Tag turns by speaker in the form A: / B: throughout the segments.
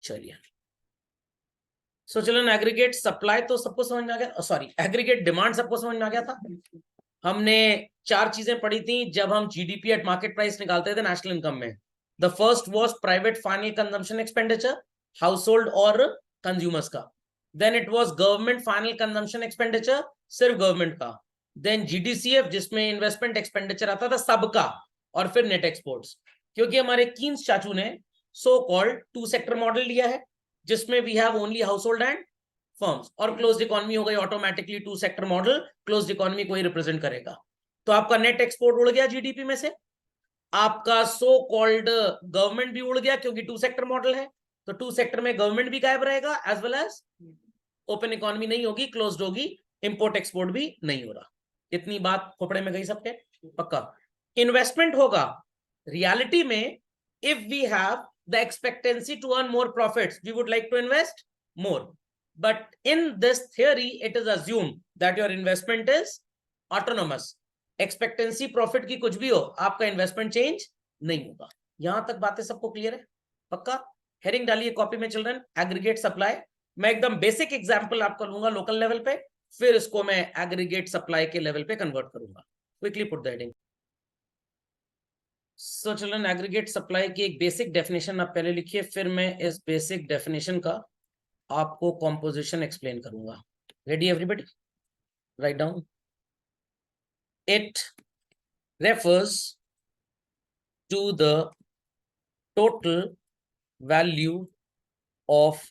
A: चलिए, सो चलो, aggregate supply तो सबको समझ में आ गया, सॉरी एग्रीगेट डिमांड सबको समझ में आ गया था। हमने 4 चीजें पढ़ी थी जब हम जीडीपी एट मार्केट प्राइस निकालते थे नेशनल इनकम में। The first was private final consumption expenditure, household और कंज्यूमर्स का। Then it was government final consumption expenditure, सिर्फ गवर्नमेंट का। देन जीडीसीएफ, जिसमें इन्वेस्टमेंट एक्सपेंडिचर आता था सबका, और फिर नेट एक्सपोर्ट्स। क्योंकि हमारे कीन्स चाचू ने सो कॉल्ड 2 सेक्टर मॉडल लिया है, जिसमें we have only household and firms, और क्लोज्ड इकोनॉमी हो गई automatically 2 sector model, closed economy को ही रिप्रेजेंट करेगा। तो आपका नेट एक्सपोर्ट उड़ गया जीडीपी में से, आपका सो कॉल्ड गवर्नमेंट भी उड़ गया क्योंकि 2 सेक्टर मॉडल है, तो 2 सेक्टर में गवर्नमेंट भी गायब रहेगा, as well as open economy नहीं होगी, क्लोज्ड होगी, इंपोर्ट एक्सपोर्ट भी नहीं हो रहा। इतनी बात खोपड़े में गई सबके, पक्का। इन्वेस्टमेंट होगा रियलिटी में, if we have the expectancy to earn more profits, we would like to invest more, but in this theory it is assumed that your investment is autonomous. Expectancy profit की कुछ भी हो, आपका investment change नहीं होगा। यहां तक बातें सबको क्लियर है, पक्का। हेडिंग डालिए कॉपी में चिल्ड्रन, एग्रीगेट सप्लाई। मैं एकदम बेसिक एग्जांपल आपको लूंगा लोकल लेवल पे, फिर इसको मैं एग्रीगेट सप्लाई के लेवल पे कन्वर्ट करूंगा। Quickly put the heading. So children, aggregate supply की एक बेसिक डेफिनेशन आप पहले लिखिए, फिर मैं इस बेसिक डेफिनेशन का आपको कॉम्पोजिशन एक्सप्लेन करूंगा। Ready everybody? Right down. It refers to the total value of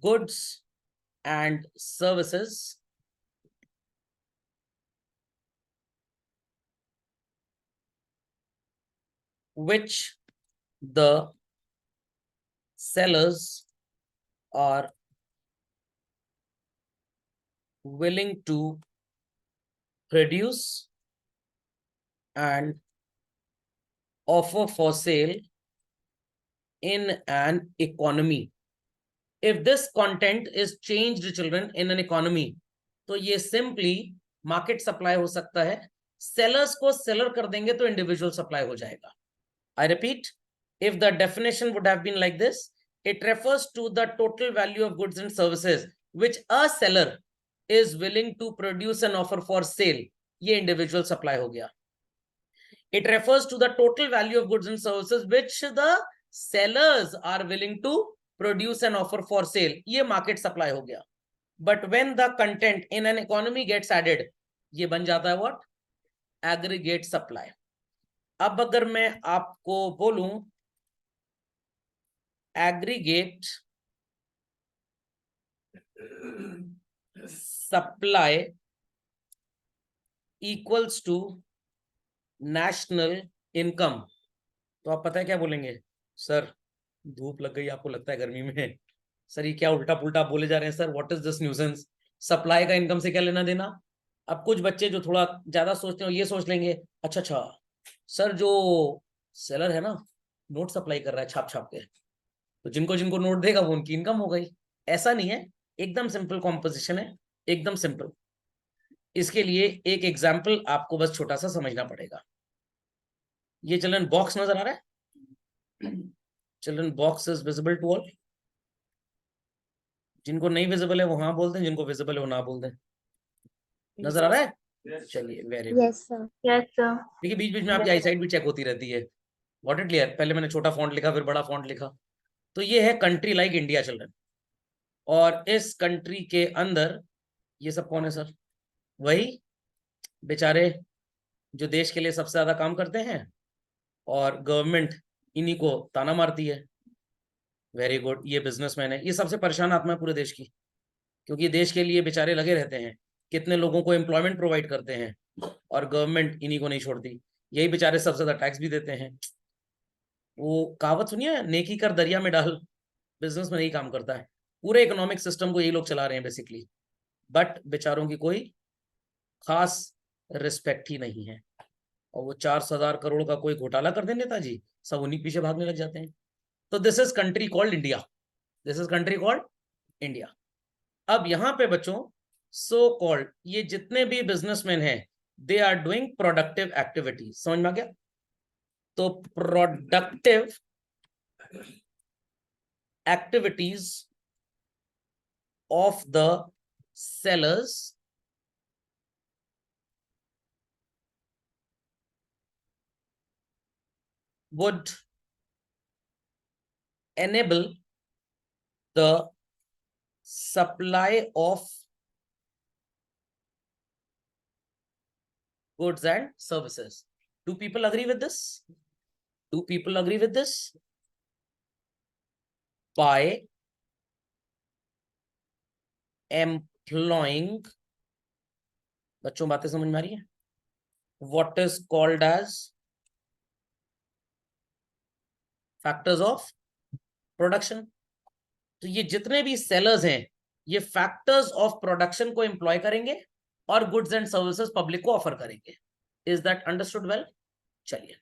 A: goods and services which the sellers are willing to produce and offer for sale in an economy. If this content is changed children in an economy, तो ये simply market supply हो सकता है। sellers को seller कर देंगे तो individual supply हो जाएगा। I repeat, if the definition would have been like this, it refers to the total value of goods and services which a seller is willing to produce and offer for sale. ये individual supply हो गया। It refers to the total value of goods and services which the sellers are willing to produce and offer for sale. ये market supply हो गया। But when the content in an economy gets added, ये बन जाता है what? Aggregate supply. अब अगर मैं आपको बोलूं aggregate supply equals to national income, तो आप पता है क्या बोलेंगे? सर धूप लग गई, आपको लगता है गर्मी में? सर ये क्या उल्टा पुल्टा बोले जा रहे हैं sir, what is this nuisance? Supply का इनकम से क्या लेना देना? अब कुछ बच्चे जो थोड़ा ज्यादा सोचते हैं ये सोच लेंगे, अच्छा अच्छा सर जो सेलर है ना नोट सप्लाई कर रहा है छाप छाप के, तो जिनको जिनको नोट देगा वो उनकी इनकम हो गई। ऐसा नहीं है, एकदम सिंपल कॉम्पोजिशन है, एकदम सिंपल। इसके लिए एक एग्जाम्पल आपको बस छोटा सा समझना पड़ेगा। ये चिल्ड्रन बॉक्स नजर आ रहा है? Children box is visible to all? जिनको नहीं विजिबल है वो हाँ बोल दें, जिनको विजिबल है वो ना बोल दें। नजर आ रहा है? चलिए very good.
B: Yes sir, yes sir.
A: देखिए बीच बीच में आपकी आई साइट भी चेक होती रहती है। What it clear? पहले मैंने छोटा फॉन्ट लिखा फिर बड़ा फॉन्ट लिखा। तो ये है कंट्री लाइक इंडिया चिल्ड्रन, और इस कंट्री के अंदर ये सब कौन है सर? वही बेचारे जो देश के लिए सबसे ज्यादा काम करते हैं, और गवर्नमेंट इन्हीं को ताना मारती है। वेरी गुड, ये बिजनेसमैन है, ये सबसे परेशान आत्मा है पूरे देश की, क्योंकि देश के लिए बेचारे लगे रहते हैं, कितने लोगों को एम्प्लॉयमेंट प्रोवाइड करते हैं, और गवर्नमेंट इन्हीं को नहीं छोड़ती। यही बेचारे सबसे ज्यादा टैक्स भी देते हैं। वो कहावत सुनिए, नेकी कर दरिया में डाल। बिजनेस में यही काम करता है, पूरे इकोनॉमिक सिस्टम को यही लोग चला रहे हैं बेसिकली, बट बेचारों की कोई खास रिस्पेक्ट ही नहीं है। और वो 400,000 करोड़ का कोई घोटाला कर दे नेताजी, सब उन्हीं पीछे भागने लग जाते हैं। तो this is country called India, this is country called India. अब यहां पे बच्चों सो कॉल्ड ये जितने भी बिजनेसमैन हैं, they are doing productive activity. समझ में आ गया? तो productive activities of the sellers would enable the supply of goods and services. Do people agree with this? Do people agree with this? By employing, बच्चों बातें समझ में आ रही है? What is called as factors of production. तो ये जितने भी सेलर्स हैं ये फैक्टर्स ऑफ प्रोडक्शन को एम्प्लॉय करेंगे और गुड्स एंड सर्विसेज पब्लिक को ऑफर करेंगे. Is that understood well? चलिए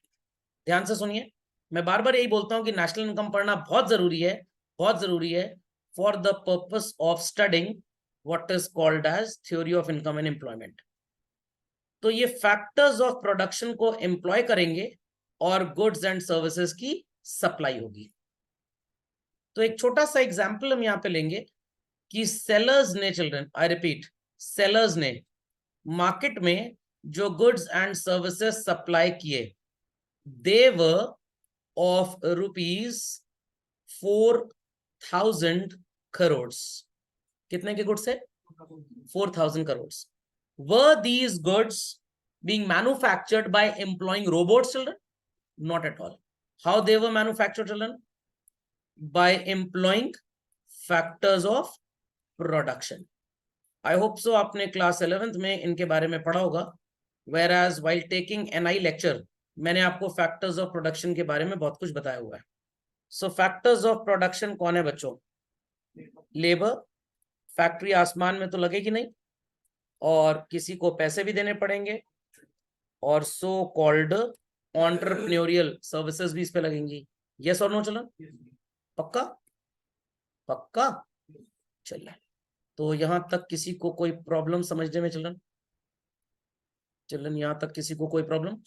A: ध्यान से सुनिए. मैं बार बार यही बोलता हूं कि नेशनल इनकम पढ़ना बहुत जरूरी है, बहुत जरूरी है for the purpose of studying what is called as theory of income and employment. तो ये फैक्टर्स ऑफ प्रोडक्शन को एम्प्लॉय करेंगे और गुड्स एंड सर्विसेज की सप्लाई होगी. तो एक छोटा सा एग्जाम्पल हम यहां पे लेंगे कि सेलर्स ने, चिल्ड्रन आई रिपीट, सेलर्स ने मार्केट में जो गुड्स एंड सर्विसेज सप्लाई किए दे वर ऑफ रुपीज 4,000 करोड़. कितने के गुड्स है? 4,000 crore. Were these goods being manufactured by employing robots, children? Not at all. How they were manufactured, children? By employing factors of production. I hope so आपने class 11th में इनके बारे में पढ़ा होगा. Whereas while taking NI lecture मैंने आपको factors of production के बारे में बहुत कुछ बताया हुआ है. So factors of production कौन है बच्चों? लेबर. फैक्ट्री आसमान में तो लगेगी नहीं और किसी को पैसे भी देने पड़ेंगे और सो कॉल्ड एंटरप्रेन्योरियल सर्विसेज भी इस पे लगेंगी. यस और नो चिल्ड्रन? पक्का? पक्का? चलिए तो यहां तक किसी को कोई प्रॉब्लम समझने में? चिल्ड्रन चिल्ड्रन यहां तक किसी को कोई प्रॉब्लम?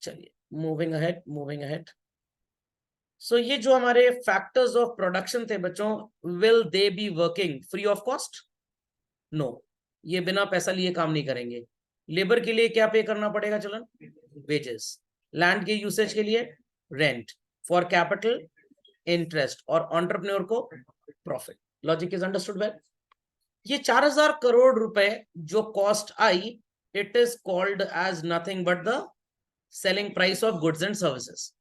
A: चलिए moving ahead, moving ahead. So ये जो हमारे फैक्टर्स ऑफ प्रोडक्शन थे बच्चों, will they be working free of cost? No, ये बिना पैसा लिए काम नहीं करेंगे. लेबर के लिए क्या पे करना पड़ेगा चिल्ड्रन? वेजेस. लैंड के यूसेज के लिए रेंट. फॉर कैपिटल इंटरेस्ट और एंटरप्रेन्योर को profit. Logic is understood well? ये 4,000 करोड़ रुपए जो कॉस्ट आई, it is called as nothing but the selling price of goods and services.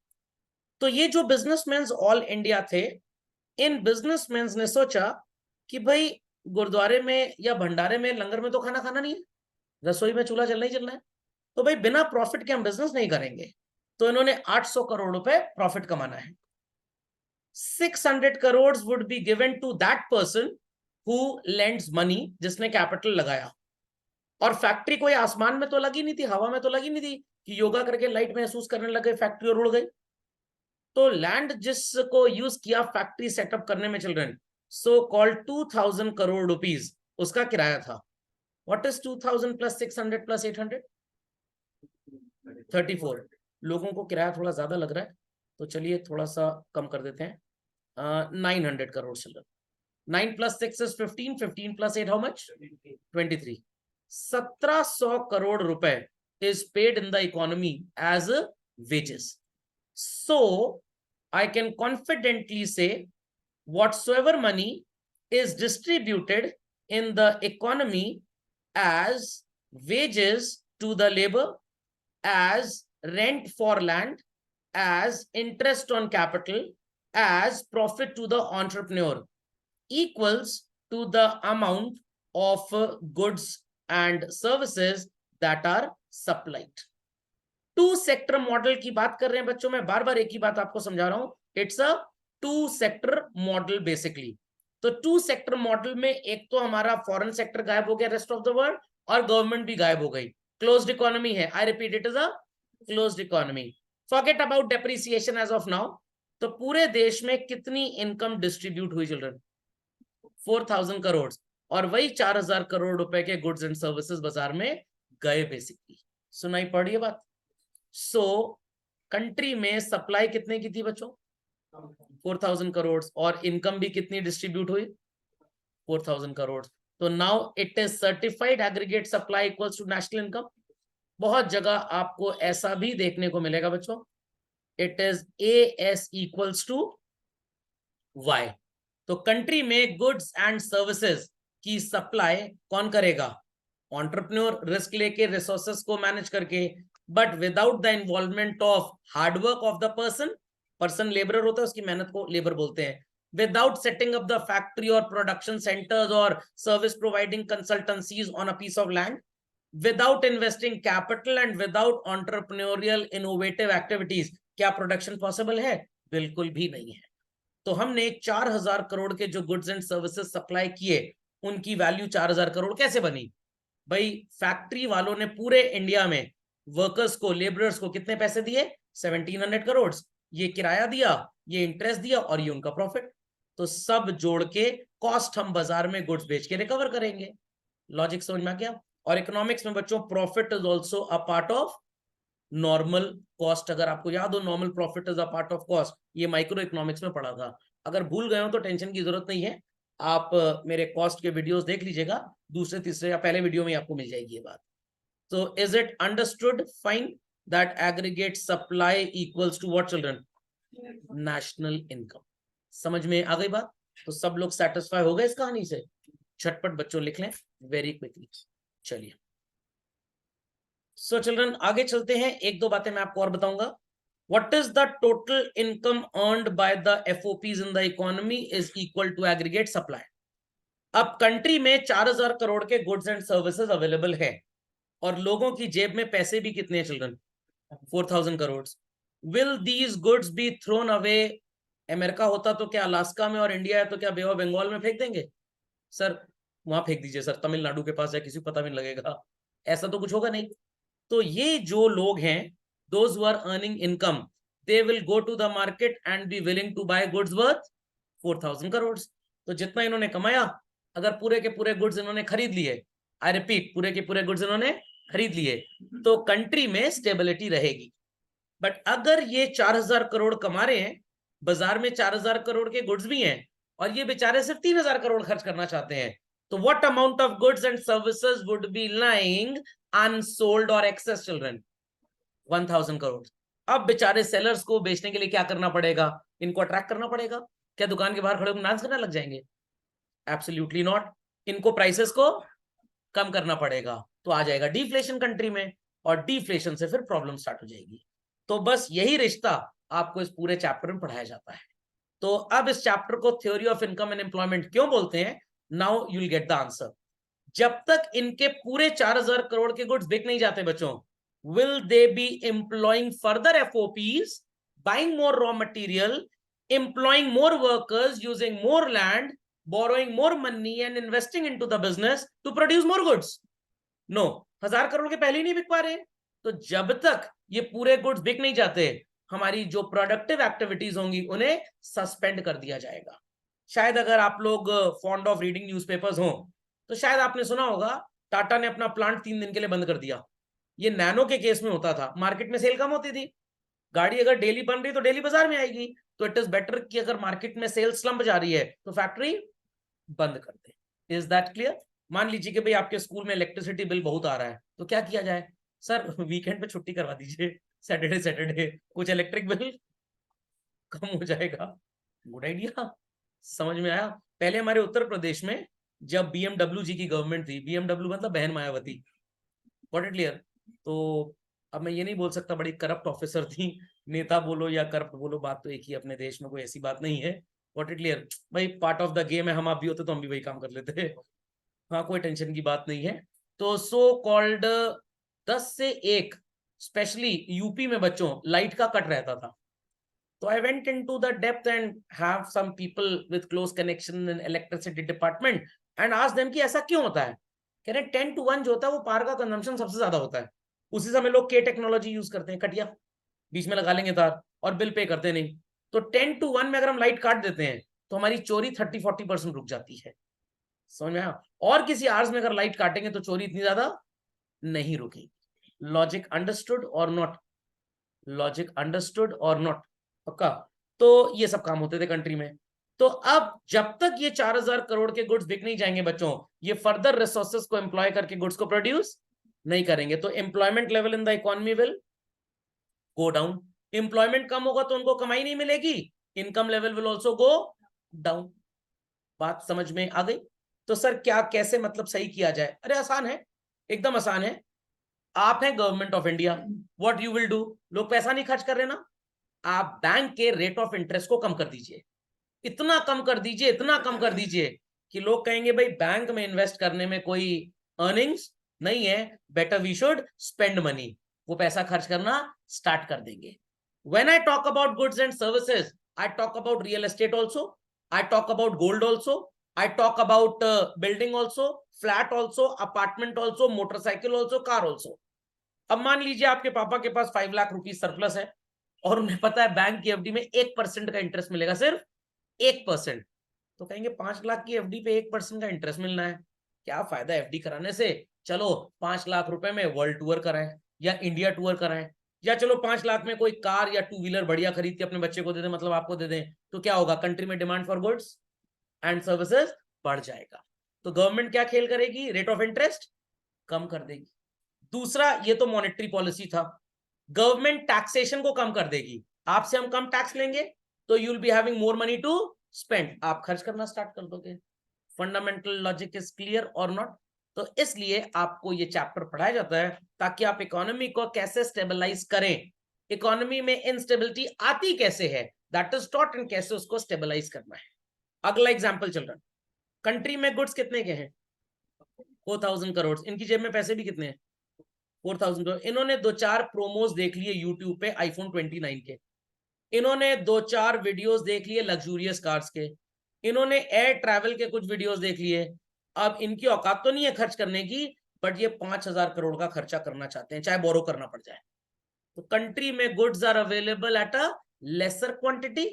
A: तो ये जो बिजनेसमैन ऑल इंडिया थे, इन बिजनेसमैन ने सोचा कि भाई गुरुद्वारे में या भंडारे में लंगर में तो खाना खाना नहीं है, रसोई में चूल्हा चलना ही चलना है, तो भाई बिना प्रॉफिट के हम बिजनेस नहीं करेंगे. तो इन्होंने 800 करोड़ रुपए प्रॉफिट कमाना है. 600 crore would be given to that person who lends money, जिसने कैपिटल लगाया. और फैक्ट्री कोई आसमान में तो लगी नहीं थी, हवा में तो लगी नहीं थी कि योगा करके लाइट महसूस करने लगे फैक्ट्री और उड़ गई. तो लैंड जिसको यूज किया फैक्ट्री सेटअप करने में children, so called 2,000 crore rupees उसका किराया था. What is 2,000 plus 600 plus 800? 34. लोगों को किराया थोड़ा ज्यादा लग रहा है तो चलिए थोड़ा सा कम कर देते हैं. 900 crore children. 9 plus 6 is 15. 15 plus 8 how much? 23. 1,700 crore रुपए is paid in the economy as wages. So I can confidently say whatsoever money is distributed in the economy as wages to the labor, as rent for land, as interest on capital, as profit to the entrepreneur, equals to the amount of goods and services that are supplied. Two sector model की बात कर रहे हैं बच्चों. मैं बार बार एक ही बात आपको समझा रहा हूं. It's a two sector model basically. तो टू सेक्टर मॉडल में एक तो हमारा फॉरेन सेक्टर गायब हो गया, रेस्ट ऑफ द वर्ल्ड, और गवर्नमेंट भी गायब हो गई. क्लोज्ड इकोनॉमी है. I repeat, it is a closed economy. Forget about depreciation as of now. तो पूरे देश में कितनी इनकम डिस्ट्रीब्यूट हुई चिल्ड्रन? 4,000 करोड़. और वही 4,000 करोड़ रुपए के गुड्स एंड सर्विसेज बाजार में गए बेसिकली. सुनाई पड़ी ये बात? सो कंट्री में सप्लाई कितने की थी बच्चों? 4,000 करोड़, और इनकम भी कितनी डिस्ट्रीब्यूट हुई? 4,000 करोड़। तो now it is certified aggregate supply equals to national income. बहुत जगह आपको ऐसा भी देखने को मिलेगा बच्चों, it is AS equals to Y। तो कंट्री में गुड्स एंड सर्विसेज की सप्लाई कौन करेगा? एंटरप्रेन्योर, रिस्क लेके रिसोर्सेस को मैनेज करके, but without the involvement of hard work of the person labourer होता है, उसकी मेहनत को लेबर बोलते हैं, without setting up the factory और प्रोडक्शन सेंटर्स और service providing consultancies on a piece of land, without investing capital and without entrepreneurial innovative activities, क्या प्रोडक्शन पॉसिबल है? बिल्कुल भी नहीं है। तो हमने 4,000 करोड़ के जो गुड्स एंड सर्विसेज सप्लाई किए, उनकी वैल्यू 4,000 करोड़ कैसे बनी? भाई फैक्ट्री वालों ने पूरे इंडिया में वर्कर्स को, लेबरर्स को कितने पैसे दिए? 1,700 करोड़। ये किराया दिया, ये इंटरेस्ट दिया, और ये उनका प्रॉफिट। तो सब जोड़ के कॉस्ट हम बाजार में गुड्स बेच के रिकवर करेंगे। लॉजिक समझ में आ गया? और इकोनॉमिक्स में बच्चों profit is also a part of normal cost. अगर आपको याद हो, normal profit is a part of cost, ये माइक्रो इकोनॉमिक्स में पढ़ा था। अगर भूल गए हो तो टेंशन की जरूरत नहीं है, आप मेरे कॉस्ट के वीडियोस देख लीजिएगा, दूसरे तीसरे या पहले वीडियो में आपको मिल जाएगी ये बात। तो is it understood? Fine, that aggregate supply equals to what children? National income. समझ में आ गई बात? तो सब लोग सेटिस्फाई हो गए इस कहानी से? झटपट बच्चों लिख लें वेरी क्विकली। चलिए सो चिल्ड्रन आगे चलते हैं, एक दो बातें मैं आपको और बताऊंगा। What is the total income earned by the FOPs in the economy is equal to aggregate supply। अब कंट्री में 4,000 करोड़ के गुड्स एंड सर्विसेज अवेलेबल है, और लोगों की जेब में पैसे भी कितने हैं children? 4,000 crore. Will these goods be thrown away? America होता तो क्या अलास्का में, और इंडिया है तो क्या बे ऑफ बंगाल में फेंक देंगे? सर वहां फेंक दीजिए सर, तमिलनाडु के पास है, किसी को पता भी नहीं लगेगा। ऐसा तो कुछ होगा नहीं। तो ये जो लोग हैं, those who are earning income, they will go to the market and be willing to buy goods worth 4,000 crore. तो जितना इन्होंने कमाया, अगर पूरे के पूरे गुड्स इन्होंने खरीद लिए, आई रिपीट, पूरे के पूरे गुड्स इन्होंने खरीद लिए, तो कंट्री में स्टेबिलिटी रहेगी। बट अगर ये 4,000 करोड़ कमा रहे हैं, बाजार में 4,000 करोड़ के गुड्स भी हैं, और ये बेचारे सिर्फ 3,000 करोड़ खर्च करना चाहते हैं, तो what amount of goods and services would be lying unsold और एक्सेस चिल्ड्रन? 1,000 करोड़। अब बेचारे सेलर्स को बेचने के लिए क्या करना पड़ेगा? इनको अट्रैक्ट करना पड़ेगा। क्या दुकान के बाहर खड़े होकर डांस करने लग जाएंगे? Absolutely not. इनको प्राइसेस को कम करना पड़ेगा, तो आ जाएगा डिफ्लेशन कंट्री में, और डिफ्लेशन से फिर प्रॉब्लम स्टार्ट हो जाएगी। तो बस यही रिश्ता आपको इस पूरे चैप्टर में पढ़ाया जाता है। तो अब इस चैप्टर को theory of income and employment क्यों बोलते हैं? Now you will get the answer. जब तक इनके पूरे 4,000 करोड़ के गुड्स बिक नहीं जाते बच्चों, will they be employing further FOPs, buying more raw material, employing more workers, using more land, borrowing more money and investing into the business to produce more goods? No, 1,000 crore के पहले ही नहीं बिक पा रहे। तो जब तक ये पूरे गुड्स बिक नहीं जाते, हमारी जो प्रोडक्टिव एक्टिविटीज होंगी उन्हें सस्पेंड कर दिया जाएगा। शायद अगर आप लोग फॉन्ड ऑफ रीडिंग न्यूज़पेपर्स हो, तो शायद आपने सुना होगा टाटा ने अपना प्लांट 3 दिन के लिए बंद कर दिया। ये नैनो के केस में होता था, मार्केट में सेल कम होती थी, गाड़ी अगर डेली बन रही तो डेली बाजार में आएगी, तो इट इज बेटर कि अगर मार्केट में सेल्स स्लम्प जा रही है तो फैक्ट्री बंद कर दे। Is that clear? मान लीजिए कि भाई आपके स्कूल में इलेक्ट्रिसिटी बिल बहुत आ रहा है, तो क्या किया जाए? सर वीकेंड पे छुट्टी करवा दीजिए, सैटरडे कुछ इलेक्ट्रिक बिल कम हो जाएगा। गुड आइडिया, समझ में आया? पहले हमारे उत्तर प्रदेश में जब BMW जी की गवर्नमेंट थी, BMW मतलब बहन मायावती, गॉट इट क्लियर? तो अब मैं ये नहीं बोल सकता बड़ी करप्ट ऑफिसर थी, नेता बोलो या करप्ट बोलो, बात तो एक ही, अपने देश में कोई ऐसी बात नहीं है। Got it clear? भाई पार्ट ऑफ द गेम है, हम आप भी होते तो हम भी वही काम कर लेते। हाँ, कोई टेंशन की बात नहीं है। तो सो कॉल्ड 10 से 1 स्पेशली यूपी में बच्चों लाइट का कट रहता था। तो I went into the depth and have some people with close connection in electricity department and ask them कि ऐसा क्यों होता है। कह रहे 10 to 1 जो होता है वो पावर का कंजम्पशन सबसे ज्यादा होता है। उसी समय लोग के टेक्नोलॉजी यूज करते हैं, कटिया बीच में लगा लेंगे तार, और बिल पे करते नहीं। तो 10 to 1 में अगर हम लाइट काट देते हैं तो हमारी चोरी 30-40% रुक जाती है। समझ में आया? और किसी आवर्स में अगर लाइट काटेंगे तो चोरी इतनी ज्यादा नहीं रुकेगी। लॉजिक अंडरस्टूड और नॉट? लॉजिक अंडरस्टूड और नॉट? पक्का? तो ये सब काम होते थे कंट्री में। तो अब जब तक ये 4000 करोड़ के गुड्स बिक नहीं जाएंगे बच्चों, ये फर्दर रिसोर्सेस को एम्प्लॉय करके गुड्स को प्रोड्यूस नहीं करेंगे, तो employment level in the economy will go down. Employment कम होगा तो उनको कमाई नहीं मिलेगी, income level will also go down. बात समझ में आ गई? तो सर क्या कैसे मतलब सही किया जाए? अरे आसान है, एकदम आसान है। आप हैं government of India, what you will do, लोग पैसा नहीं खर्च कर रहे ना, आप बैंक के रेट ऑफ इंटरेस्ट को कम कर दीजिए, इतना कम कर दीजिए, इतना कम कर दीजिए कि लोग कहेंगे भाई बैंक में इन्वेस्ट करने में कोई अर्निंग्स नहीं है, better we should spend money, वो पैसा खर्च करना स्टार्ट कर देंगे। When I talk about goods and services, I talk about real estate also, I talk about gold also, I talk about building also, flat also, apartment also, motorcycle also, car also. अब मान लीजिए आपके पापा के पास 5 lakh rupees surplus है और उन्हें पता है बैंक की एफडी में 1% का इंटरेस्ट मिलेगा, सिर्फ 1%। तो कहेंगे 5 लाख की एफडी पे 1% का इंटरेस्ट मिलना है, क्या फायदा एफडी कराने से, चलो 5 लाख रुपए में वर्ल्ड टूर कराएं या इंडिया टूर कराएं, या चलो 5 लाख में कोई कार या टू व्हीलर बढ़िया खरीद के अपने बच्चे को दे दें, मतलब आपको दे दें, तो क्या होगा, कंट्री में demand for goods and services बढ़ जाएगा। तो गवर्नमेंट क्या खेल करेगी, रेट ऑफ इंटरेस्ट कम कर देगी। दूसरा, ये तो मॉनेटरी पॉलिसी था, गवर्नमेंट टैक्सेशन को कम कर देगी, आपसे हम कम टैक्स लेंगे तो you will be having more money to spend, आप खर्च करना स्टार्ट कर दोगे। फंडामेंटल लॉजिक इज क्लियर और नॉट? तो इसलिए आपको ये चैप्टर पढ़ाया जाता है ताकि आप इकोनॉमी को कैसे स्टेबलाइज करें, इकोनॉमी में इनस्टेबिलिटी आती कैसे है, दैट इज टॉट, एंड कैसे उसको स्टेबलाइज करना है। अगला एग्जांपल चल रहा है, कंट्री में गुड्स कितने के हैं, 4000 करोड़, इनकी जेब में पैसे भी कितने हैं, 4000 करोड़। इन्होंने 2-4 प्रोमोज देख लिए यूट्यूब पे आईफोन 29 के, इन्होंने 2-4 वीडियोस देख लिए लग्जूरियस कार्स के, इन्होंने एयर ट्रैवल के कुछ वीडियोस देख लिए। अब इनकी औकात तो नहीं है खर्च करने की, बट ये 5000 करोड़ का खर्चा करना चाहते हैं, चाहे बोरो करना पड़ जाए। तो कंट्री में goods are available at a lesser quantity,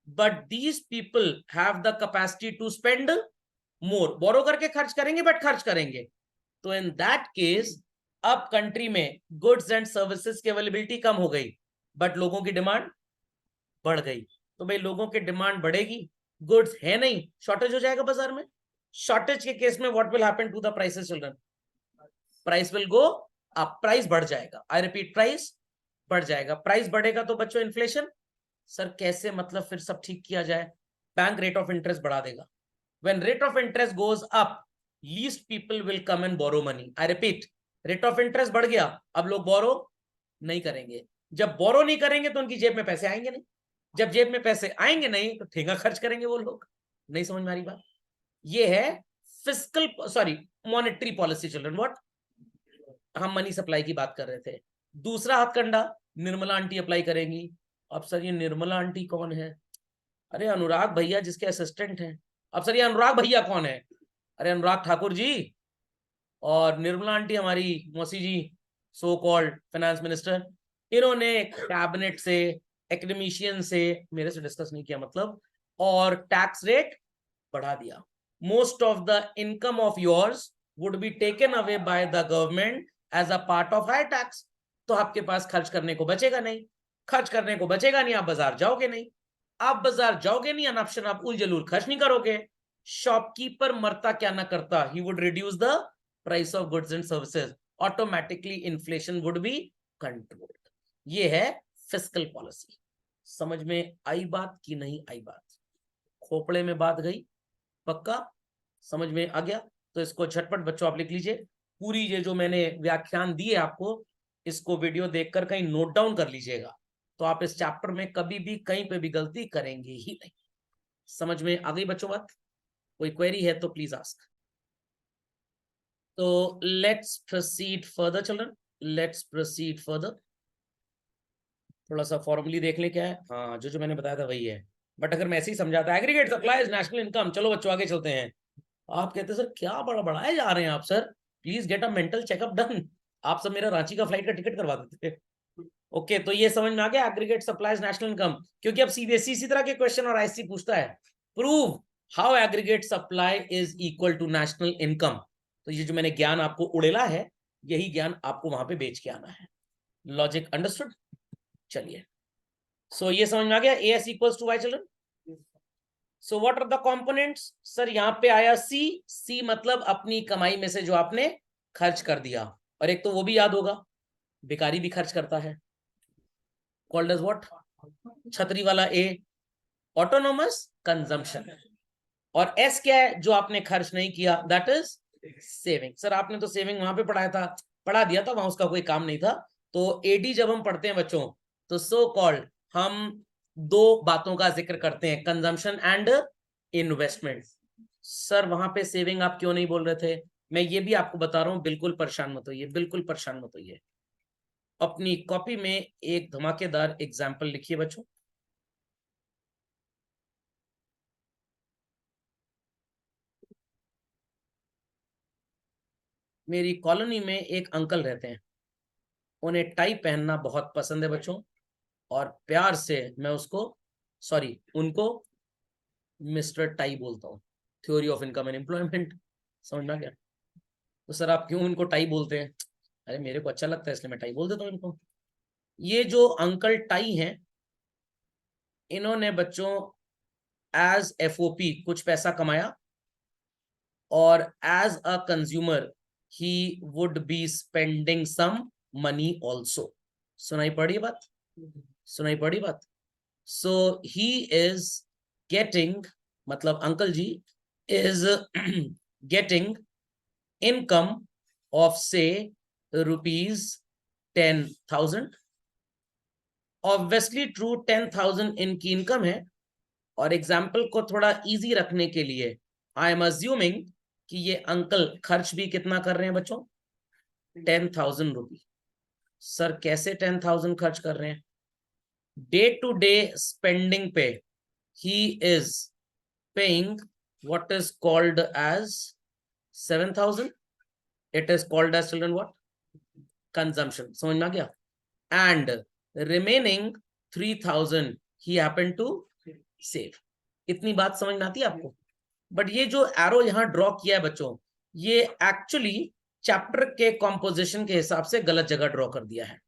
A: but these people have the capacity to spend more, borrow करके खर्च करेंगे बट खर्च करेंगे। तो इन दैट केस अब कंट्री में गुड्स एंड सर्विसेज की अवेलेबिलिटी कम हो गई, बट लोगों की डिमांड बढ़ गई। तो भाई लोगों की डिमांड बढ़ेगी, गुड्स है नहीं, शॉर्टेज हो जाएगा बाजार में। शॉर्टेज के केस में what will happen to the prices children, price will go up, price बढ़ जाएगा, आई रिपीट प्राइस बढ़ जाएगा। प्राइस बढ़ेगा तो बच्चों इन्फ्लेशन, सर कैसे मतलब फिर सब ठीक किया जाए, बैंक रेट ऑफ इंटरेस्ट बढ़ा देगा। When rate of interest goes up, least people will come and borrow money, I repeat, rate of interest बढ़ गया, अब लोग बोरो नहीं करेंगे, जब बोरो नहीं करेंगे तो उनकी जेब में पैसे आएंगे नहीं, जब जेब में पैसे आएंगे नहीं तो ठेंगा खर्च करेंगे वो लोग। नहीं समझ में आ रही बात? ये है fiscal sorry monetary policy children. What, हम मनी सप्लाई की बात कर रहे थे। दूसरा हथकंडा निर्मला आंटी अप्लाई करेंगी। अब सर ये निर्मला आंटी कौन है? अरे अनुराग भैया जिसके असिस्टेंट हैं। अब सर ये अनुराग भैया कौन है? अरे अनुराग ठाकुर जी, और निर्मला आंटी हमारी मौसी जी, सो कॉल्ड फाइनेंस मिनिस्टर, इन्होंने कैबिनेट से, एकेडमिशियन से, मेरे से डिस्कस नहीं किया मतलब, और टैक्स रेट बढ़ा दिया। Most of the income of yours would be taken away by the government as a part of high tax. तो आपके पास खर्च करने को बचेगा नहीं, खर्च करने को बचेगा नहीं, आप बाजार जाओगे नहीं, आप बाजार जाओगे नहीं, अनऑप्शन आप उलझलूल खर्च नहीं करोगे। शॉपकीपर मरता क्या ना करता, he would reduce the price of goods and services, automatically inflation would be controlled. ये है फिस्कल पॉलिसी। समझ में आई बात कि नहीं आई बात? खोपड़े में बात गई? पक्का समझ में आ गया? तो इसको झटपट बच्चों आप लिख लीजिए, पूरी ये जो मैंने व्याख्यान दी है आपको, इसको वीडियो देखकर कहीं नोट डाउन कर लीजिएगा, तो आप इस चैप्टर में कभी भी कहीं पे भी गलती करेंगे ही नहीं। समझ में आ गई बच्चों बात? कोई क्वेरी है तो प्लीज आस्क। तो let's proceed further children, let's proceed further. थोड़ा सा फॉर्मली देख ले क्या है। हाँ, जो जो मैंने बताया था वही है, बट अगर मैं ऐसे ही समझाता, aggregate supply is national income, चलो बच्चों आगे चलते हैं। आप कहते सर क्या बड़ा बढ़ाए जा रहे हैं आप sir, please get a mental checkup done. आप सब मेरा रांची का फ्लाइट का टिकट करवा देते। ओके, तो ये समझ में आ गया एग्रीगेट सप्लाईज नेशनल इनकम, क्योंकि अब सीबीएसई इसी तरह के क्वेश्चन और आईएससी पूछता है, prove how aggregate supply is equal to national income. तो ये जो मैंने ज्ञान आपको उड़ेला है, यही ज्ञान आपको वहां पे बेच के आना है। Logic understood? चलिए सो ये समझ में आ गया, AS equals to Y children. So what are the components? Sir यहाँ पे आया सी मतलब अपनी कमाई में से जो आपने खर्च कर दिया, और एक तो वो भी याद होगा, भिखारी भी खर्च करता है, कॉल्ड एज व्हाट, छतरी वाला ए, ऑटोनोमस कंजम्पशन। और एस क्या है? जो आपने खर्च नहीं किया, दैट इज सेविंग। सर आपने तो सेविंग वहां पे पढ़ा दिया था, वहां उसका कोई काम नहीं था। तो एडी जब हम पढ़ते हैं बच्चों, तो सो कॉल्ड हम दो बातों का जिक्र करते हैं, कंजम्पशन एंड इन्वेस्टमेंट। सर वहां पे सेविंग आप क्यों नहीं बोल रहे थे? मैं ये भी आपको बता रहा हूं, बिल्कुल परेशान मत होइए, बिल्कुल परेशान मत होइए। अपनी कॉपी में एक धमाकेदार एग्जाम्पल लिखिए बच्चों। मेरी कॉलोनी में एक अंकल रहते हैं, उन्हें टाई पहनना बहुत पसंद है बच्चों, और प्यार से मैं उनको मिस्टर टाई बोलता हूँ। Theory of income and employment, समझ में आ गया? तो सर आप क्यों इनको टाई बोलते हैं? अरे मेरे को अच्छा लगता है इसलिए मैं टाई बोल देता हूँ इनको। ये जो अंकल टाई हैं, इन्होंने बच्चों एज FOP कुछ पैसा कमाया, और as a consumer he would be spending some money also. सुनाई पड़ी बात? सुनाई पड़ी बात? सो ही इज गेटिंग, मतलब uncle ji is getting income of से ₹10,000। ऑब्वियसली ट्रू, 10,000 इनकी इनकम है, और एग्जाम्पल को थोड़ा इजी रखने के लिए आई एम अज्यूमिंग कि ये अंकल खर्च भी कितना कर रहे हैं बच्चों? 10,000 रुपी। सर कैसे 10,000 खर्च कर रहे हैं? डे टू डे स्पेंडिंग पे he is paying what is called as 7,000. It is called as, children, what? Consumption. समझ में आ गया? And remaining 3,000 he happened to save. इतनी बात समझ में आती है आपको? बट ये जो एरो यहाँ ड्रॉ किया है बच्चों, ये एक्चुअली चैप्टर के कॉम्पोजिशन के हिसाब से गलत जगह ड्रॉ कर दिया है।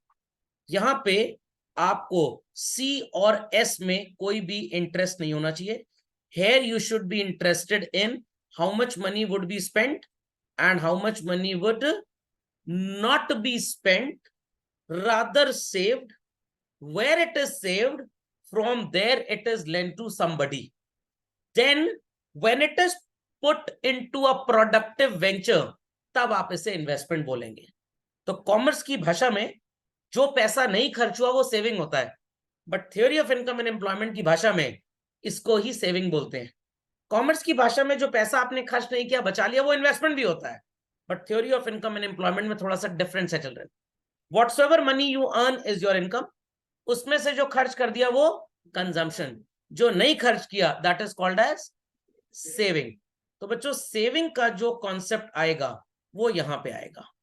A: यहाँ पे आपको C और S में कोई भी इंटरेस्ट नहीं होना चाहिए। Here you should be interested in how much money would be spent and how much money would not be spent, rather saved. Where it is saved, from there it is lent to somebody. Then when it is put into a productive venture, तब आप इसे investment बोलेंगे। तो commerce की भाषा में जो पैसा नहीं खर्च हुआ वो सेविंग होता है, but theory of income and employment की भाषा में इसको ही सेविंग बोलते हैं। कॉमर्स की भाषा में जो पैसा आपने खर्च नहीं किया, बचा लिया, वो इन्वेस्टमेंट भी होता है, but theory of income and employment में थोड़ा सा डिफरेंस है children. Whatsoever money you earn is your income, उसमें से जो खर्च कर दिया वो कंजम्पशन, जो नहीं खर्च किया that is called as saving. तो बच्चों सेविंग का जो कॉन्सेप्ट आएगा वो यहां पे आएगा,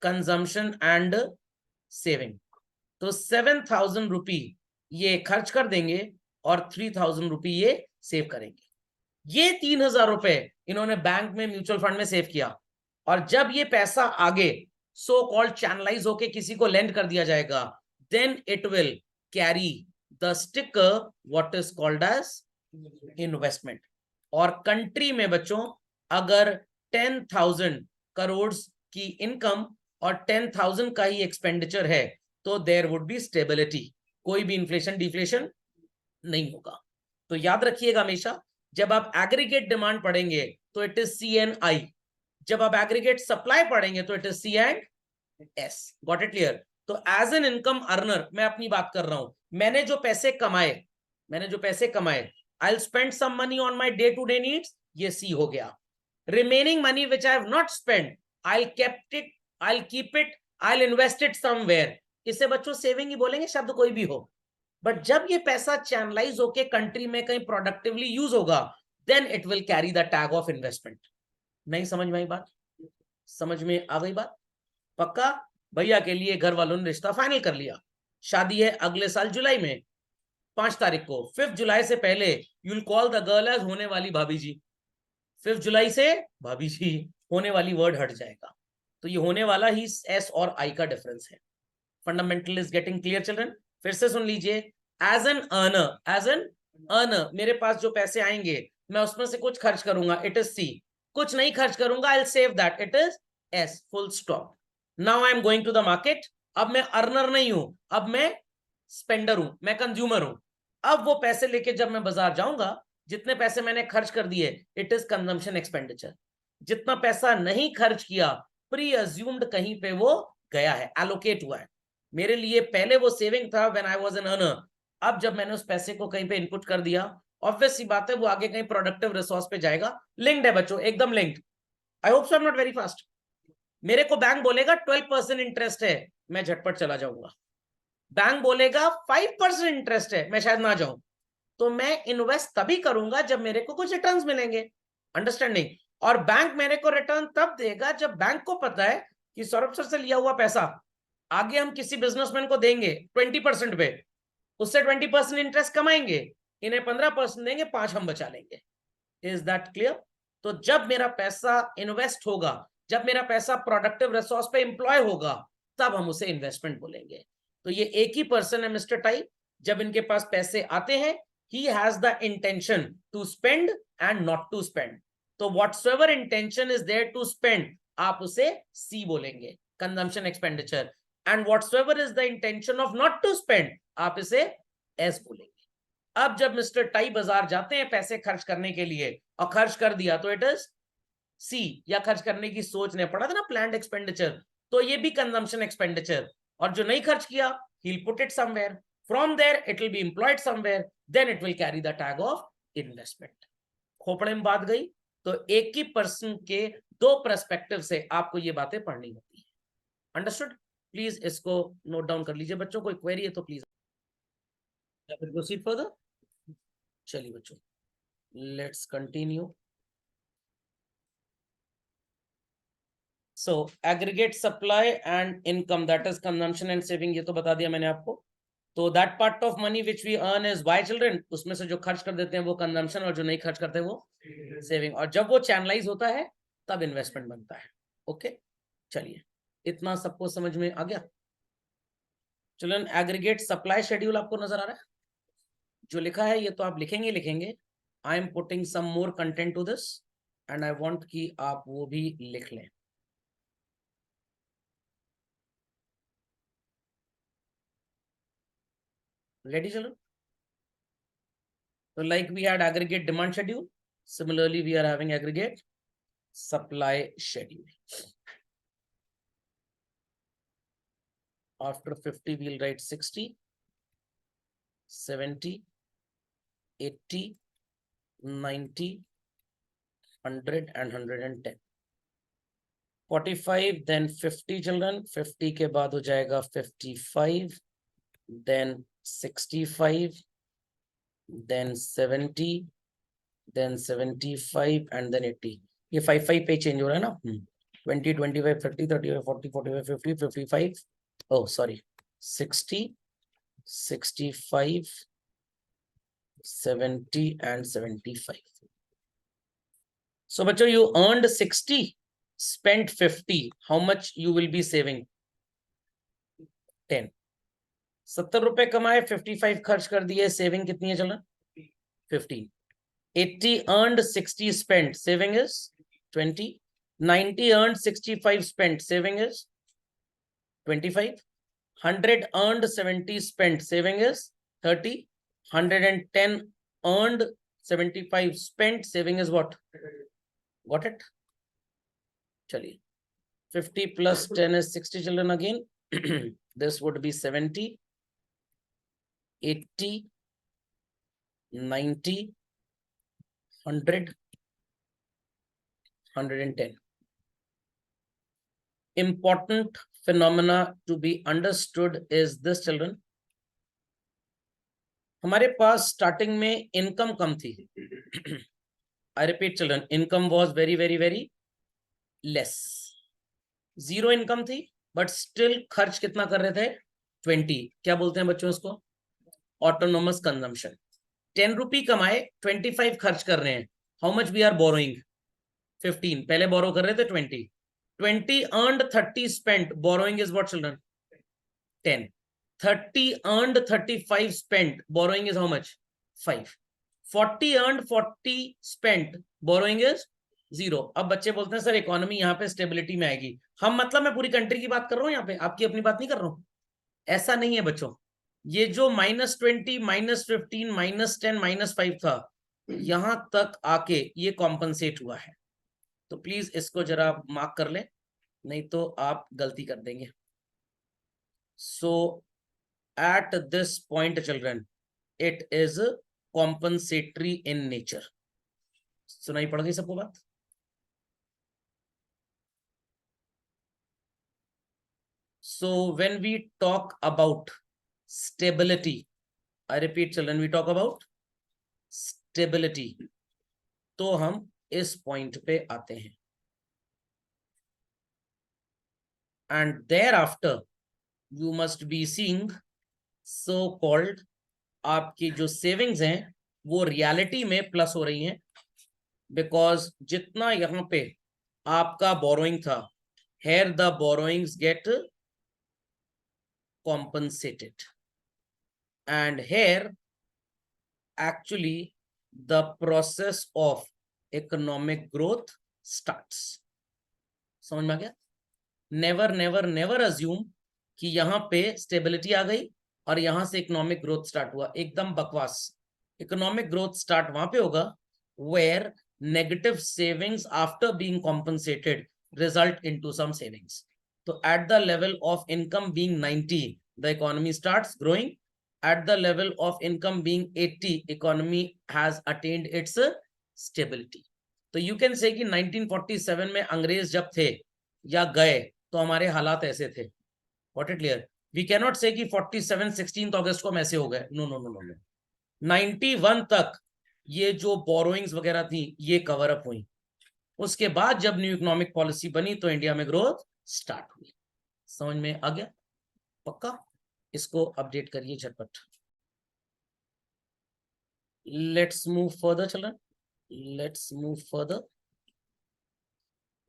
A: कंजम्पशन एंड सेविंग। तो 7,000 रुपी ये खर्च कर देंगे और 3,000 रुपी ये सेव करेंगे। ये 3,000 रुपए इन्होंने बैंक में म्यूचुअल फंड में सेव किया, और जब ये पैसा आगे सो कॉल्ड चैनलाइज होके किसी को लेंड कर दिया जाएगा, then it will carry the sticker what is called as investment. और कंट्री में बच्चों अगर 10,000 करोड़ की इनकम और 10,000 का ही एक्सपेंडिचर है, तो देयर वुड बी स्टेबिलिटी, कोई भी इन्फ्लेशन डिफ्लेशन नहीं होगा। तो याद रखिएगा हमेशा, जब आप एग्रीगेट डिमांड पढ़ेंगे तो इट इज C&I, जब आप एग्रीगेट सप्लाई पढ़ेंगे तो it is C&S। Got it clear? तो एज एन इनकम अर्नर मैं अपनी बात कर रहा हूं, मैंने जो पैसे कमाए I will spend some money on my day to day needs, ये C हो गया। Remaining money which I have not spend, I will keep it, I will invest it somewhere. इसे बच्चों सेविंग ही बोलेंगे, शब्द कोई भी हो, बट जब ये पैसा चैनलाइज होके कंट्री में कहीं प्रोडक्टिवली यूज होगा, then it will carry the tag of investment. नहीं समझ में आई बात? समझ में आ गई बात? पक्का? भैया के लिए घर वालों ने रिश्ता फाइनल कर लिया, शादी है अगले साल जुलाई में 5 तारीख को। 5 जुलाई से पहले you will call the girl as होने वाली भाभी जी। 5 जुलाई से भाभी जी, होने वाली वर्ड हट जाएगा। तो ये होने वाला ही S और I का डिफरेंस है। Fundamental is getting clear children? फिर से सुन लीजिए, एज एन अर्नर मेरे पास जो पैसे आएंगे मैं उसमें से कुछ खर्च करूंगा, इट इज सी। कुछ नहीं खर्च करूंगा, I will save that, it is S, full stop. Now I am going to the market. अब मैं अर्नर नहीं हूं, अब मैं स्पेंडर हूं, मैं कंज्यूमर हूं। अब वो पैसे लेके जब मैं बाजार जाऊंगा, जितने पैसे मैंने खर्च कर दिए, इट इज कंजम्पशन एक्सपेंडिचर। जितना पैसा नहीं खर्च किया, प्री अज्यूम्ड कहीं पे वो गया है, एलोकेट हुआ है। मेरे लिए पहले वो सेविंग था when I was an earner. अब जब मैंने उस पैसे को कहीं पे इनपुट कर दिया, ऑब्वियस सी बात है वो आगे कहीं प्रोडक्टिव रिसोर्स पे जाएगा। लिंक्ड है बच्चों, एकदम linked. I hope so I am not very fast. मेरे को बैंक बोलेगा 12% इंटरेस्ट है, मैं झटपट चला जाऊंगा। बैंक बोलेगा 5% इंटरेस्ट है, मैं शायद ना जाऊं। तो मैं इन्वेस्ट तभी करूंगा जब मेरे को कुछ रिटर्न्स मिलेंगे। अंडरस्टैंडिंग? और बैंक मेरे को रिटर्न तब देगा जब बैंक को पता है कि सौरभ सर से लिया हुआ पैसा आगे हम किसी बिजनेसमैन को देंगे 20% पे, उससे 20% इंटरेस्ट कमाएंगे, इन्हें 15% देंगे, 5 हम बचा लेंगे। Is that clear? तो जब मेरा पैसा इन्वेस्ट होगा, जब मेरा पैसा प्रोडक्टिव रिसोर्स पे इंप्लॉय होगा, तब हम उसे इन्वेस्टमेंट बोलेंगे। तो ये एक ही पर्सन है मिस्टर टाई, जब इनके पास पैसे आते हैं, he has the intention to spend and not to spend. तो whatsoever intention is there to spend, आप उसे C बोलेंगे, consumption expenditure. And whatsoever is the intention of not to spend, आप इसे S बोलेंगे। अब जब मिस्टर टाई बाजार जाते हैं पैसे खर्च करने के लिए और खर्च कर दिया, तो इट इज सी, या खर्च करने की सोच ने पड़ा था ना, प्लान्ड एक्सपेंडिचर, तो ये भी कंजम्पशन एक्सपेंडिचर। और जो नहीं खर्च किया, he'll put it somewhere, from there it will be employed somewhere, then it will carry the tag of investment। Khopde में बात गई। तो एक ही पर्सन के दो पर्सपेक्टिव से आपको ये बातें पढ़नी होती है। अंडरस्टूड? प्लीज इसको नोट डाउन कर लीजिए बच्चों। कोई क्वेरी है तो प्लीज प्रोसीड फर्दर। चलिए बच्चों, let's continue. So aggregate supply and income, that is consumption and saving, ये तो बता दिया मैंने आपको। तो that part of money which we earn is Y children, उसमें से जो खर्च कर देते हैं वो कंजम्पशन, और जो नहीं खर्च करते वो सेविंग। और जब वो चैनलाइज होता है तब इन्वेस्टमेंट बनता है। ओके, चलिए, इतना सबको समझ में आ गया? चिल्ड्रन, एग्रीगेट सप्लाई शेड्यूल आपको नजर आ रहा है? जो लिखा है ये तो आप लिखेंगे। I am putting some more content to this and I want कि आप वो भी लिख लें। Ready, children? So like we had aggregate demand schedule, similarly we are having aggregate supply schedule. After 50 we'll write 60, 70, 80, 90, 100 and 110. 45, then 50 children, 50 के बाद हो जाएगा 55, then 65, then 70, then 75 and then 80. ये 5 पे चेंज हो रहा है ना, 20, 25, 30, 35, 40, 45, 50, 55, oh sorry, 60, 65, 70 and 75. So बच्चों, you earned 60, spent 50, how much you will be saving? 10. 70 रुपए कमाए, 55 खर्च कर दिए, सेविंग कितनी है चलना? 15. 80 earned, 60 spent, saving is 20. 90 earned, 65 spent, saving is 25. 100 earned, 70 spent, saving is 30. 110 earned, 75 spent, saving is what? Got it? Chaliye. 50 plus 10 is 60 children again. This would be 70, 80, 90, 100, 110. Important phenomena to be understood is this children. हमारे पास starting में income कम थी। I repeat children, income was very very very less. Zero income थी, but still खर्च कितना कर रहे थे? 20। क्या बोलते हैं बच्चों इसको? Autonomous consumption. 10 रुपी कमाए, 25 खर्च कर रहे हैं। How much we are borrowing? 15। पहले बोरो कर रहे थे 20 earned, 30 spent, borrowing is what children? 10. 30 earned, 35 spent, borrowing is how much? 5. 40 earned, 40 spent, borrowing is 0. अब बच्चे बोलते हैं सर इकोनॉमी यहाँ पे स्टेबिलिटी में आएगी। हम मतलब मैं पूरी कंट्री की बात कर रहा हूँ यहाँ पे, आपकी अपनी बात नहीं कर रहा हूँ। ऐसा नहीं है बच्चों, ये जो -20, -15, -10, -5 था, यहां तक आके ये कॉम्पनसेट हुआ है। तो प्लीज इसको जरा मार्क कर लें, नहीं तो आप गलती कर देंगे। So at this point children, it is compensatory in nature. सुनाई पड़ गई सबको बात? So when we talk about stability, I repeat children, we talk about stability, तो हम इस पॉइंट पे आते हैं। And thereafter you must be seeing so called आपकी जो सेविंग्स हैं वो रियलिटी में प्लस हो रही हैं, बिकॉज जितना यहां पे आपका बोरोइंग था, here the borrowings get compensated, and here actually the process of economic growth starts. समझ में आ गया? नेवर नेवर नेवर अज्यूम कि यहां पे स्टेबिलिटी आ गई और यहां से इकोनॉमिक ग्रोथ स्टार्ट हुआ, एकदम बकवास। इकोनॉमिक ग्रोथ स्टार्ट वहां पे होगा where negative savings after being compensated result into some savings. तो at the level of income being 90 the economy starts growing, at the level of income being 80 economy has attained its stability. तो you can say कि 1947 में अंग्रेज जब थे या गए तो हमारे हालात ऐसे थे। Got it clear? We cannot say कि 47 16 अगस्त को हम ऐसे हो गए। No no no no. 91 तक ये जो बोरोइंग्स वगैरह थी ये कवर अप हुई। उसके बाद जब न्यू इकोनॉमिक पॉलिसी बनी तो इंडिया में ग्रोथ स्टार्ट हुई। समझ में आ गया? पक्का? इसको अपडेट करिए झटपट। Let's move further children, let's move further.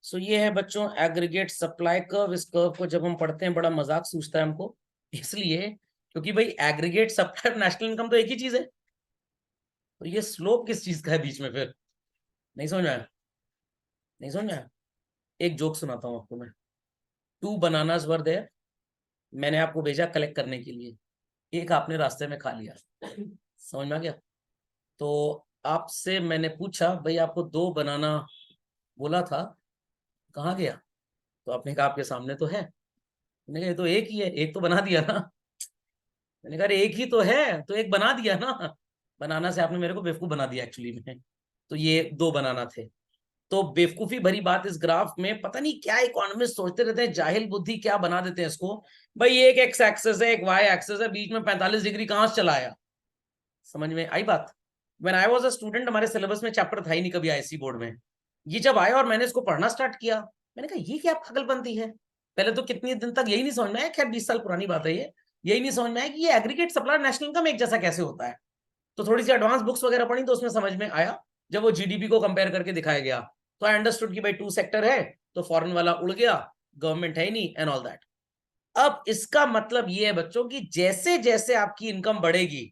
A: So ये है बच्चों एग्रीगेट सप्लाई कर्व। इस कर्व को जब हम पढ़ते हैं बड़ा मजाक सूझता है हमको, इसलिए क्योंकि भाई एग्रीगेट सप्लाई और नेशनल इनकम तो एक ही चीज है, तो ये स्लोप किस चीज का है बीच में? फिर नहीं समझ आया? नहीं समझ आया? एक जोक सुनाता हूं आपको मैं। 2 बनानास वर देयर, मैंने आपको भेजा कलेक्ट करने के लिए, एक आपने रास्ते में खा लिया। समझ में आ गया? तो आपसे मैंने पूछा भाई आपको 2 बनाना बोला था, कहाँ गया? तो आपने कहा आपके सामने तो है। मैंने कहा ये तो एक ही है, एक तो बना दिया ना। मैंने कहा एक ही तो है तो एक बना दिया ना। बनाना से आपने मेरे को बेवकूफ बना दिया एक्चुअली में। तो ये 2 बनाना थे। तो बेवकूफी भरी बात इस ग्राफ में, पता नहीं क्या इकोनॉमिस्ट सोचते रहते हैं, जाहिल बुद्धि क्या बना देते हैं इसको। भाई एक एक्स एक्सेस है, एक वाई एक्सेस है, बीच में 45 डिग्री कहां से चला आया? समझ में आई बात? When I was a student हमारे सिलेबस में चैप्टर था ही नहीं कभी आईसी बोर्ड में। ये जब आया और मैंने इसको पढ़ना स्टार्ट किया, मैंने कहा ये क्या पागलपंती है। पहले तो कितने दिन तक यही नहीं समझ में आया, खैर 20 साल पुरानी बात है ये, यही नहीं समझ में आया कि ये एग्रीगेट सप्लाई नेशनल इनकम एक जैसा कैसे होता है। तो थोड़ी सी एडवांस बुक्स वगैरह पढ़ी तो उसमें समझ में आया, जब वो जीडीपी को कंपेयर करके दिखाया गया तो आई अंडरस्टूड कि भाई 2 सेक्टर है तो फॉरेन वाला उड़ गया, गवर्नमेंट है ही नहीं एंड ऑल दैट। अब इसका मतलब ये है बच्चों कि जैसे जैसे आपकी इनकम बढ़ेगी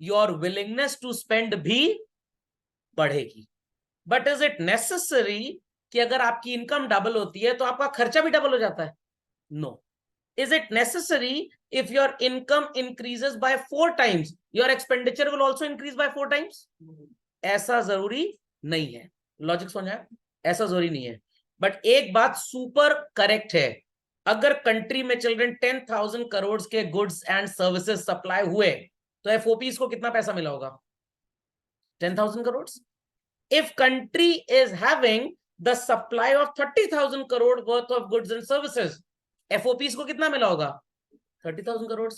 A: योर विलिंगनेस टू स्पेंड भी बढ़ेगी। बट इज इट नेसेसरी कि अगर आपकी इनकम डबल होती है तो आपका खर्चा भी डबल हो जाता है? No. Is it necessary if your income increases by 4 times your expenditure will also increase by 4 times? ऐसा जरूरी नहीं है। लॉजिक समझ आया? ऐसा जरूरी नहीं है। बट एक बात सुपर करेक्ट है, अगर कंट्री में चिल्ड्रन 10,000 करोड़ के गुड्स एंड सर्विसेज सप्लाई हुए तो एफओपीज को कितना पैसा मिला होगा? 10,000 crore. If country is having the supply of 30,000 crore worth of goods and services, FOPs को कितना मिला होगा? 30,000 करोड़।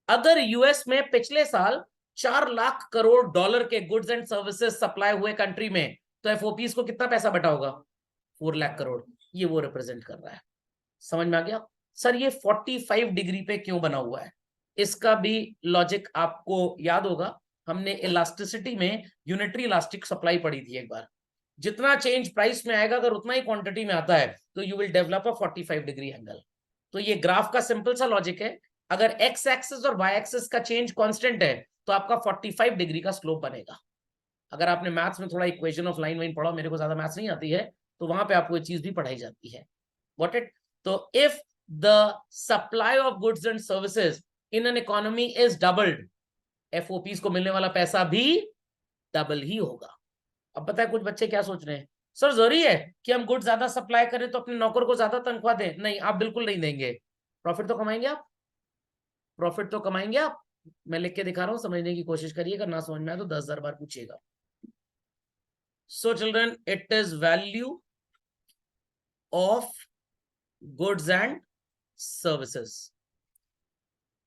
A: अगर यूएस में पिछले साल 4 लाख करोड़ डॉलर के गुड्स एंड सर्विसेज सप्लाई हुए कंट्री में तो एफओपीज को कितना पैसा बटा होगा? 4 लाख करोड़। ये वो रिप्रेजेंट कर रहा है। समझ में आ गया? सर ये 45 डिग्री पे क्यों बना हुआ है? इसका भी लॉजिक आपको याद होगा, हमने इलास्टिसिटी में यूनिटरी इलास्टिक सप्लाई पढ़ी थी एक बार। जितना चेंज प्राइस में आएगा अगर उतना ही क्वांटिटी में आता है तो you will develop a 45 degree angle. तो ये ग्राफ का सिंपल सा लॉजिक है, अगर एक्स एक्सिस और वाई एक्सिस का चेंज कांस्टेंट है तो आपका 45 डिग्री का स्लोप बनेगा। अगर आपने मैथ्स में थोड़ा इक्वेशन ऑफ लाइन वाइन पढ़ा, मेरे को ज्यादा मैथ्स नहीं आती है, तो वहां पे आपको ये चीज भी पढ़ाई जाती है। व्हाट इट, तो if the supply of goods and services in an economy is doubled, FOPs को मिलने वाला पैसा भी डबल ही होगा। अब पता है कुछ बच्चे क्या सोच रहे हैं, सर जरूरी है कि हम गुड्स ज्यादा सप्लाई करें तो अपने नौकर को ज्यादा तनख्वाह दें? नहीं, आप बिल्कुल नहीं देंगे। प्रॉफिट तो कमाएंगे आप, प्रॉफिट तो कमाएंगे आप। मैं लिख के दिखा रहा हूं, समझने की कोशिश करिएगा, ना समझ में आए तो 10,000 बार पूछिएगा। So children, it is value of goods and services.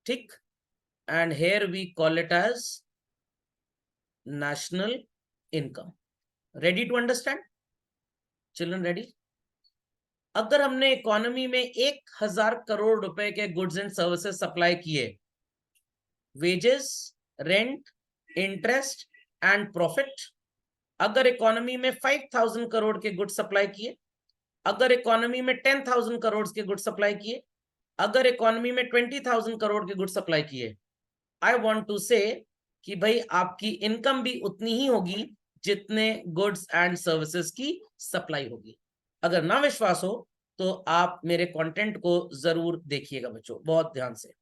A: ठीक, and here we call it as national income. Ready to understand? Children ready? अगर हमने इकोनॉमी में 1,000 करोड़ रुपए के गुड्स एंड सर्विसेज सप्लाई किए, wages, rent, interest and profit, अगर economy में 5,000 करोड़ के गुड्स सप्लाई किए, अगर इकोनॉमी में 10,000 करोड़ के गुड्स सप्लाई किए, अगर इकोनॉमी में 20,000 करोड़ के गुड्स सप्लाई किए, आई वांट टू से कि भाई आपकी इनकम भी उतनी ही होगी जितने गुड्स एंड सर्विसेज की सप्लाई होगी। अगर ना विश्वास हो तो आप मेरे कंटेंट को जरूर देखिएगा बच्चों, बहुत ध्यान से।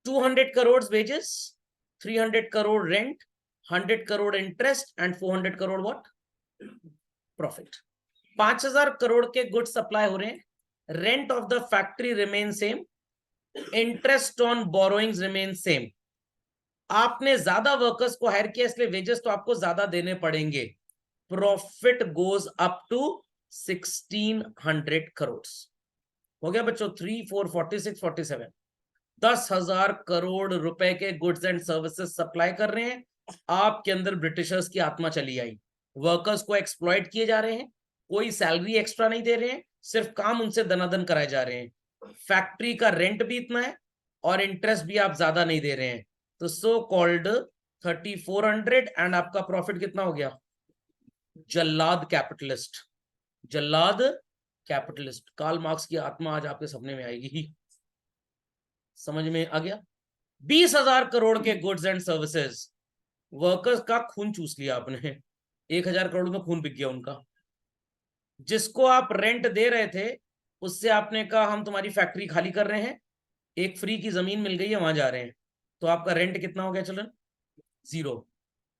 A: 200 crore wages, 300 crore rent, 100 crore interest and 400 crore what, profit. 5,000 crore के गुड्स सप्लाई हो रहे हैं, rent of the factory remain same, interest on borrowings remain same. आपने ज्यादा वर्कर्स को हायर किया इसलिए वेजेस तो आपको ज्यादा देने पड़ेंगे। Profit goes up to 1,600 crore. हो गया बच्चों, 3, 4, 46, 47, 10,000 करोड़ रुपए के गुड्स एंड सर्विसेज सप्लाई कर रहे हैं। आपके अंदर ब्रिटिशर्स की आत्मा चली आई, वर्कर्स को एक्सप्लॉइट किए जा रहे हैं, कोई सैलरी एक्स्ट्रा नहीं दे रहे हैं, सिर्फ काम उनसे दनादन कराए जा रहे हैं। फैक्ट्री का रेंट भी इतना है और इंटरेस्ट भी आप ज्यादा नहीं दे रहे हैं, तो सो कॉल्ड 3,400 एंड आपका प्रॉफिट कितना हो गया? जल्लाद कैपिटलिस्ट, जल्लाद कैपिटलिस्ट। कार्ल मार्क्स की आत्मा आज आपके सपने में आएगी। समझ में आ गया? 20,000 करोड़ के गुड्स एंड सर्विसेज, वर्कर्स का खून चूस लिया आपने, 1,000 करोड़ में खून बिक गया उनका। जिसको आप रेंट दे रहे थे उससे आपने कहा हम तुम्हारी फैक्ट्री खाली कर रहे हैं, एक फ्री की जमीन मिल गई है वहां जा रहे हैं, तो आपका रेंट कितना हो गया चिल्ड्रन? 0।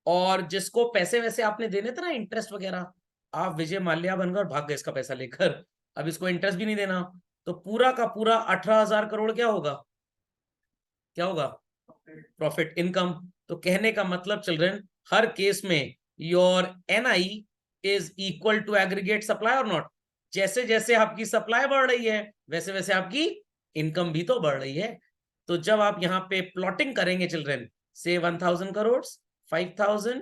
A: और जिसको पैसे वैसे आपने देने थे ना, इंटरेस्ट वगैरह, आप विजय माल्या बन गए और भाग गए इसका पैसा लेकर, अब इसको इंटरेस्ट भी नहीं देना, तो पूरा का पूरा 18,000 करोड़ क्या होगा? क्या होगा? Profit, income. तो कहने का मतलब चिल्ड्रन, हर केस में your NI is equal to aggregate supply और नॉट। जैसे जैसे आपकी सप्लाई बढ़ रही है वैसे वैसे आपकी इनकम भी तो बढ़ रही है। तो जब आप यहाँ पे प्लॉटिंग करेंगे चिल्ड्रन, से 1,000 करोड़, 5,000,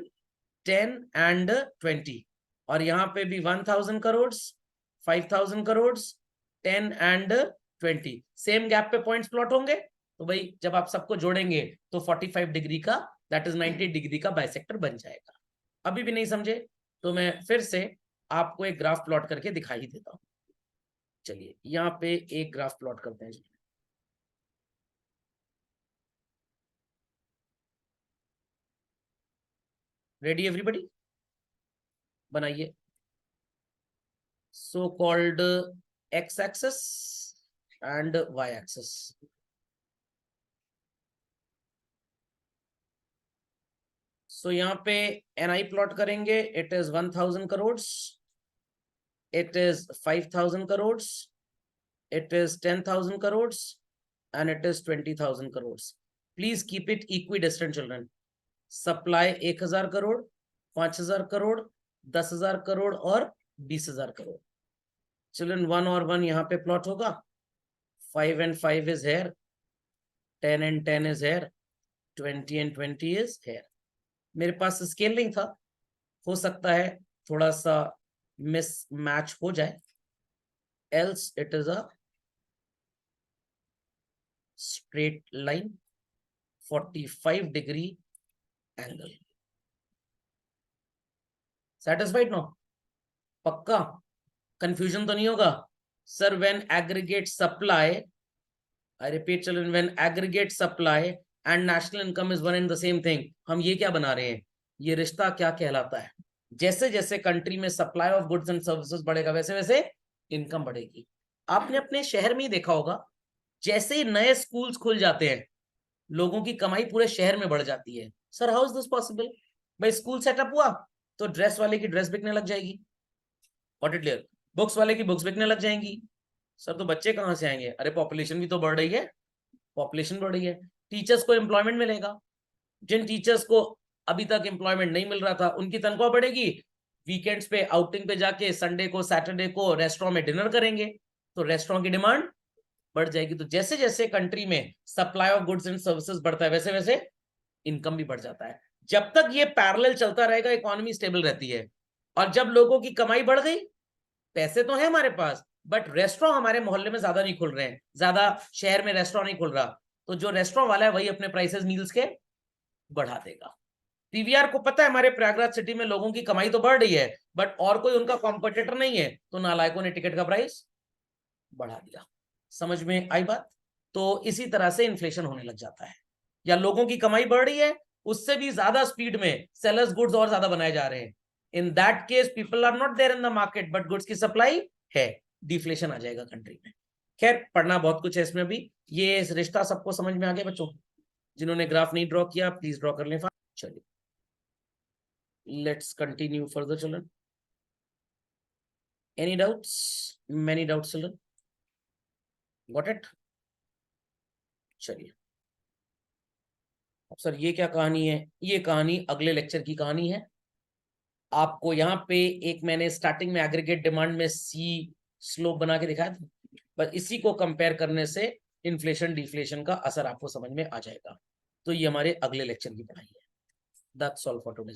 A: 10 एंड 20, और यहाँ पे भी 1,000 crore, 5,000 crore, 10 and 20, same gap पे पॉइंट्स प्लॉट होंगे। तो भाई जब आप सबको जोड़ेंगे तो 45 डिग्री का, दैट इज 90 डिग्री का बाइसेक्टर बन जाएगा। अभी भी नहीं समझे तो मैं फिर से आपको एक ग्राफ प्लॉट करके दिखाई देता हूं। चलिए यहाँ पे एक ग्राफ प्लॉट करते हैं। Ready everybody? बनाइए। So called X axis and Y axis. So यहाँ पे एनआई प्लॉट करेंगे, it is 1,000 crore, it is 5,000 crores, it is 10,000 crores, and it is 20,000 crores. Please keep it equidistant children. Supply 1,000 crore, 5,000 crore, 10,000 crore और 20,000 crore. Children 1 और 1 यहाँ पे plot होगा, 5 and 5 is here, 10 and 10 is here, 20 and 20 is here. मेरे पास scale नहीं था, हो सकता है थोड़ा सा मिस मैच हो जाए, else it is a straight line, 45 degree angle. Satisfied now? पक्का? कंफ्यूजन तो नहीं होगा? Sir when aggregate supply I repeat children, when aggregate supply and national income is one and the same thing, हम ये क्या बना रहे हैं, ये रिश्ता क्या कहलाता है? जैसे जैसे कंट्री में supply of goods and services बढ़ेगा वैसे वैसे इनकम बढ़ेगी। आपने अपने शहर में ही देखा होगा, जैसे ही नए स्कूल्स खुल जाते हैं लोगों की कमाई पूरे शहर में बढ़ जाती है। Sir how is this possible? भाई स्कूल सेटअप हुआ तो ड्रेस वाले की ड्रेस बिकने लग जाएगी, व्हाट इट क्लियर, बुक्स वाले की बुक्स बिकने लग जाएंगी। सर तो बच्चे कहाँ से आएंगे? अरे पॉपुलेशन भी तो बढ़ रही है, पॉपुलेशन बढ़ रही है, टीचर्स को एम्प्लॉयमेंट मिलेगा। जिन टीचर्स को अभी तक एम्प्लॉयमेंट नहीं मिल रहा था उनकी तनख्वाह बढ़ेगी, वीकेंड्स पे आउटिंग पे जाके संडे को सैटरडे को रेस्टोरेंट में डिनर करेंगे, तो रेस्टोरेंट की डिमांड बढ़ जाएगी। तो जैसे जैसे कंट्री में supply of goods and services बढ़ता है वैसे वैसे इनकम भी बढ़ जाता है। जब तक ये पैरेलल चलता रहेगा इकोनॉमी स्टेबल रहती है। और जब लोगों की कमाई बढ़ गई, पैसे तो है हमारे पास बट रेस्टोरेंट हमारे मोहल्ले में ज्यादा नहीं खुल रहे हैं, ज्यादा शहर में रेस्टोरेंट नहीं खुल रहा, तो जो रेस्टोरेंट वाला है वही अपने प्राइसेस मील्स के बढ़ा देगा। पीवीआर को पता है हमारे प्रयागराज सिटी में लोगों की कमाई तो बढ़ रही है बट और कोई उनका कॉम्पिटिटर नहीं है, तो नालायकों ने टिकट का प्राइस बढ़ा दिया। समझ में आई बात? तो इसी तरह से इन्फ्लेशन होने लग जाता है, या लोगों की कमाई बढ़ रही है उससे भी ज्यादा स्पीड में सेलर्स गुड्स और ज्यादा बनाए जा रहे हैं। In that case people are not there in the market but goods की सप्लाई है, डिफ्लेशन आ जाएगा कंट्री में। खैर पढ़ना बहुत कुछ है इसमें भी। ये रिश्ता सबको समझ में आ गया बच्चों? जिन्होंने ग्राफ नहीं ड्रॉ किया प्लीज ड्रॉ कर लें। चलिए let's continue further children. Any doubts? Many doubts children? Got it? चलिए अब सर ये क्या कहानी है? ये कहानी अगले लेक्चर की कहानी है। आपको यहाँ पे एक मैंने स्टार्टिंग में एग्रीगेट डिमांड में सी स्लोप बना के दिखाया था, बस इसी को कंपेयर करने से इन्फ्लेशन डिफ्लेशन का असर आपको समझ में आ जाएगा। तो ये हमारे अगले लेक्चर की पढ़ाई है। That's all for today.